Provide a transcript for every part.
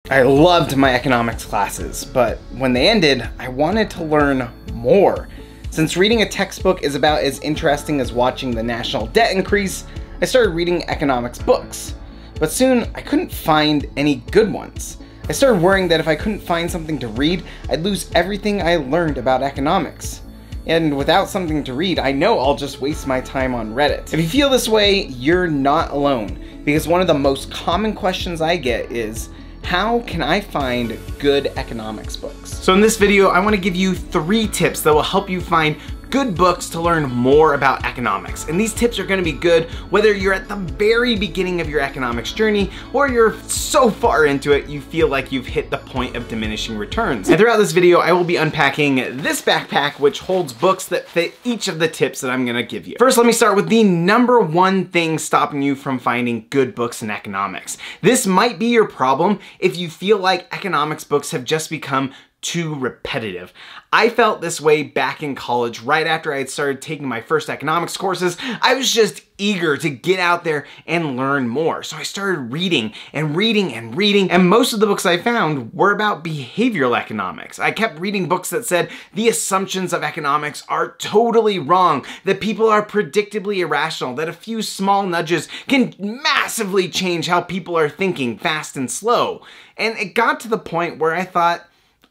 I loved my economics classes, but when they ended, I wanted to learn more. Since reading a textbook is about as interesting as watching the national debt increase, I started reading economics books. But soon, I couldn't find any good ones. I started worrying that if I couldn't find something to read, I'd lose everything I learned about economics. And without something to read, I know I'll just waste my time on Reddit. If you feel this way, you're not alone, because one of the most common questions I get is, how can I find good economics books? So in this video, I want to give you 3 tips that will help you find good books to learn more about economics. And these tips are going to be good whether you're at the very beginning of your economics journey or you're so far into it you feel like you've hit the point of diminishing returns. And throughout this video, I will be unpacking this backpack which holds books that fit each of the tips that I'm going to give you. First, let me start with the number 1 thing stopping you from finding good books in economics. This might be your problem if you feel like economics books have just become too repetitive. I felt this way back in college right after I had started taking my first economics courses. I was just eager to get out there and learn more. So I started reading and reading and reading, and most of the books I found were about behavioral economics. I kept reading books that said the assumptions of economics are totally wrong, that people are predictably irrational, that a few small nudges can massively change how people are thinking fast and slow. And it got to the point where I thought,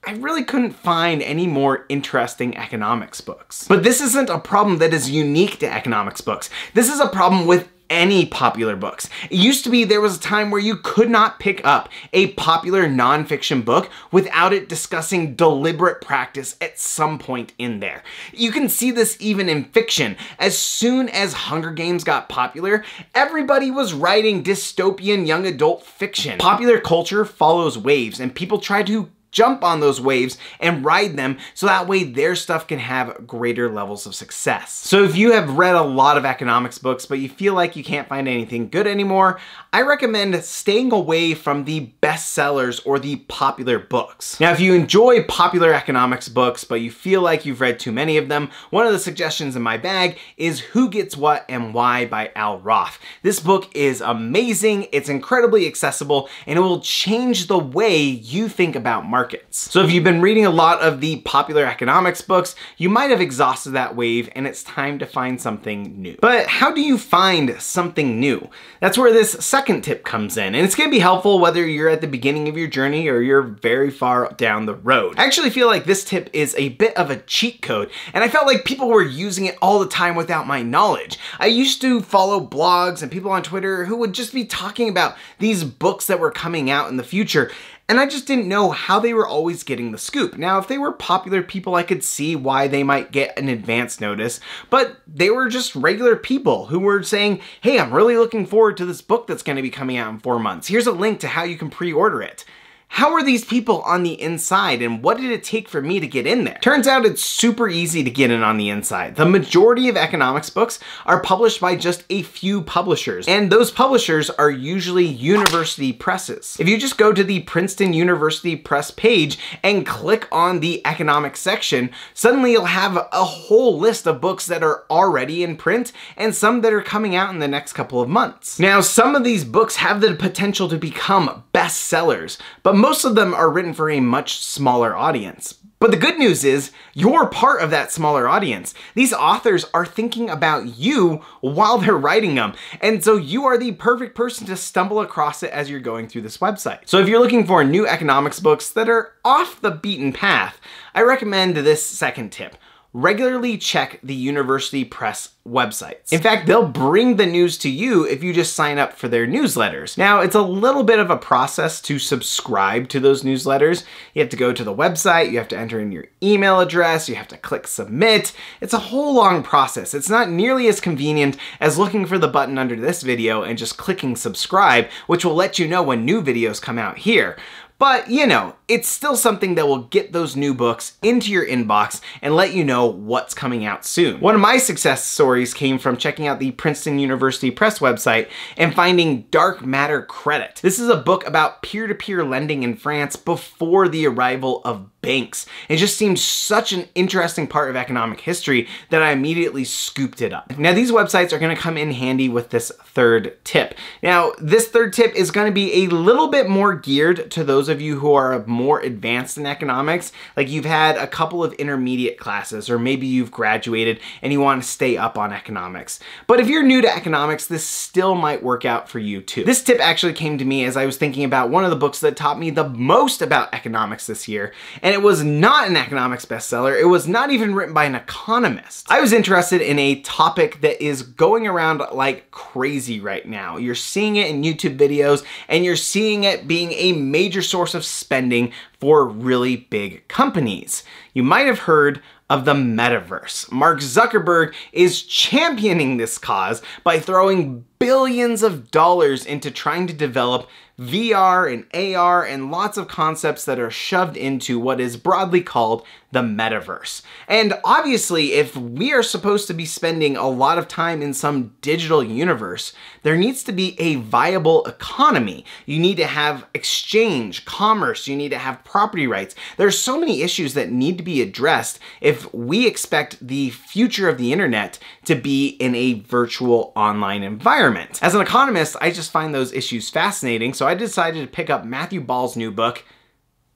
I really couldn't find any more interesting economics books. But this isn't a problem that is unique to economics books. This is a problem with any popular books. It used to be there was a time where you could not pick up a popular nonfiction book without it discussing deliberate practice at some point in there. You can see this even in fiction. As soon as Hunger Games got popular, everybody was writing dystopian young adult fiction. Popular culture follows waves, and people try to jump on those waves and ride them so that way their stuff can have greater levels of success. So if you have read a lot of economics books but you feel like you can't find anything good anymore, I recommend staying away from the bestsellers or the popular books. Now, if you enjoy popular economics books but you feel like you've read too many of them, one of the suggestions in my bag is Who Gets What and Why by Al Roth. This book is amazing, it's incredibly accessible, and it will change the way you think about markets. So if you've been reading a lot of the popular economics books, you might have exhausted that wave and it's time to find something new. But how do you find something new? That's where this second tip comes in, and it's going to be helpful whether you're at the beginning of your journey or you're very far down the road. I actually feel like this tip is a bit of a cheat code, and I felt like people were using it all the time without my knowledge. I used to follow blogs and people on Twitter who would just be talking about these books that were coming out in the future, and I just didn't know how they were always getting the scoop. Now, if they were popular people, I could see why they might get an advance notice, but they were just regular people who were saying, hey, I'm really looking forward to this book that's going to be coming out in 4 months. Here's a link to how you can pre-order it. How are these people on the inside, and what did it take for me to get in there? Turns out it's super easy to get in on the inside. The majority of economics books are published by just a few publishers, and those publishers are usually university presses. If you just go to the Princeton University Press page and click on the economics section, suddenly you'll have a whole list of books that are already in print and some that are coming out in the next couple of months. Now, some of these books have the potential to become bestsellers, but most of them are written for a much smaller audience. But the good news is, you're part of that smaller audience. These authors are thinking about you while they're writing them, and so you are the perfect person to stumble across it as you're going through this website. So if you're looking for new economics books that are off the beaten path, I recommend this second tip. Regularly check the University Press websites. In fact, they'll bring the news to you if you just sign up for their newsletters. Now, it's a little bit of a process to subscribe to those newsletters. You have to go to the website, you have to enter in your email address, you have to click submit. It's a whole long process. It's not nearly as convenient as looking for the button under this video and just clicking subscribe, which will let you know when new videos come out here. But, you know, it's still something that will get those new books into your inbox and let you know what's coming out soon. One of my success stories came from checking out the Princeton University Press website and finding Dark Matter Credit. This is a book about peer-to-peer lending in France before the arrival of banks. It just seemed such an interesting part of economic history that I immediately scooped it up. Now, these websites are going to come in handy with this third tip. Now, this third tip is going to be a little bit more geared to those those of you who are more advanced in economics, like you've had a couple of intermediate classes, or maybe you've graduated and you want to stay up on economics. But if you're new to economics, this still might work out for you too. This tip actually came to me as I was thinking about one of the books that taught me the most about economics this year, and it was not an economics bestseller. It was not even written by an economist. I was interested in a topic that is going around like crazy right now. You're seeing it in YouTube videos, and you're seeing it being a major source of spending for really big companies. You might have heard of the metaverse. Mark Zuckerberg is championing this cause by throwing billions of dollars into trying to develop VR and AR and lots of concepts that are shoved into what is broadly called the metaverse. And obviously, if we are supposed to be spending a lot of time in some digital universe, there needs to be a viable economy. You need to have exchange, commerce, you need to have property rights. There's so many issues that need to be addressed if we expect the future of the internet to be in a virtual online environment. As an economist, I just find those issues fascinating, so I decided to pick up Matthew Ball's new book,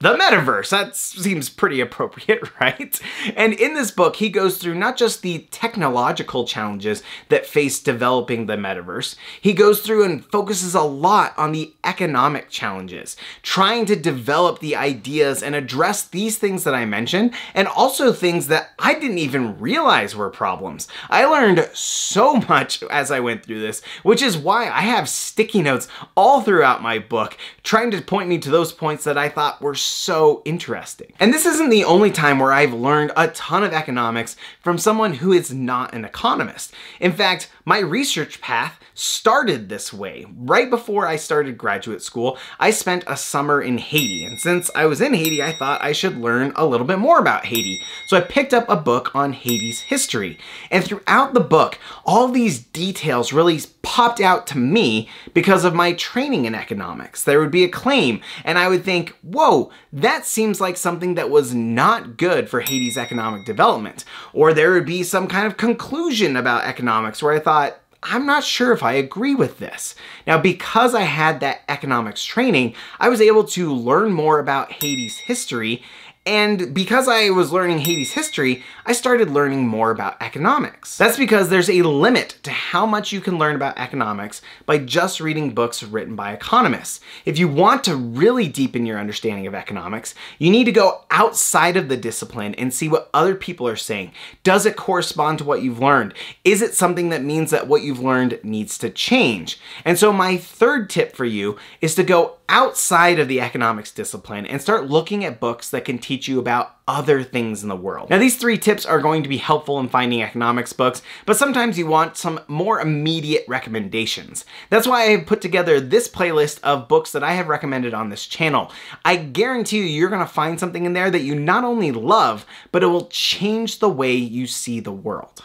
The Metaverse. That seems pretty appropriate, right? And in this book, he goes through not just the technological challenges that face developing the metaverse, he goes through and focuses a lot on the economic challenges, trying to develop the ideas and address these things that I mentioned, and also things that I didn't even realize were problems. I learned so much as I went through this, which is why I have sticky notes all throughout my book, trying to point me to those points that I thought were so interesting. And this isn't the only time where I've learned a ton of economics from someone who is not an economist. In fact, my research path started this way. Right before I started graduate school, I spent a summer in Haiti. And since I was in Haiti, I thought I should learn a little bit more about Haiti. So I picked up a book on Haiti's history. And throughout the book, all these details really popped out to me because of my training in economics. There would be a claim, and I would think, whoa, that seems like something that was not good for Haiti's economic development. Or there would be some kind of conclusion about economics where I thought, I'm not sure if I agree with this. Now, because I had that economics training, I was able to learn more about Haiti's history. And because I was learning Haiti's history, I started learning more about economics. That's because there's a limit to how much you can learn about economics by just reading books written by economists. If you want to really deepen your understanding of economics, you need to go outside of the discipline and see what other people are saying. Does it correspond to what you've learned? Is it something that means that what you've learned needs to change? And so my third tip for you is to go outside of the economics discipline and start looking at books that can teach you about other things in the world. Now, these 3 tips are going to be helpful in finding economics books, but sometimes you want some more immediate recommendations. That's why I have put together this playlist of books that I have recommended on this channel. I guarantee you're gonna find something in there that you not only love, but it will change the way you see the world.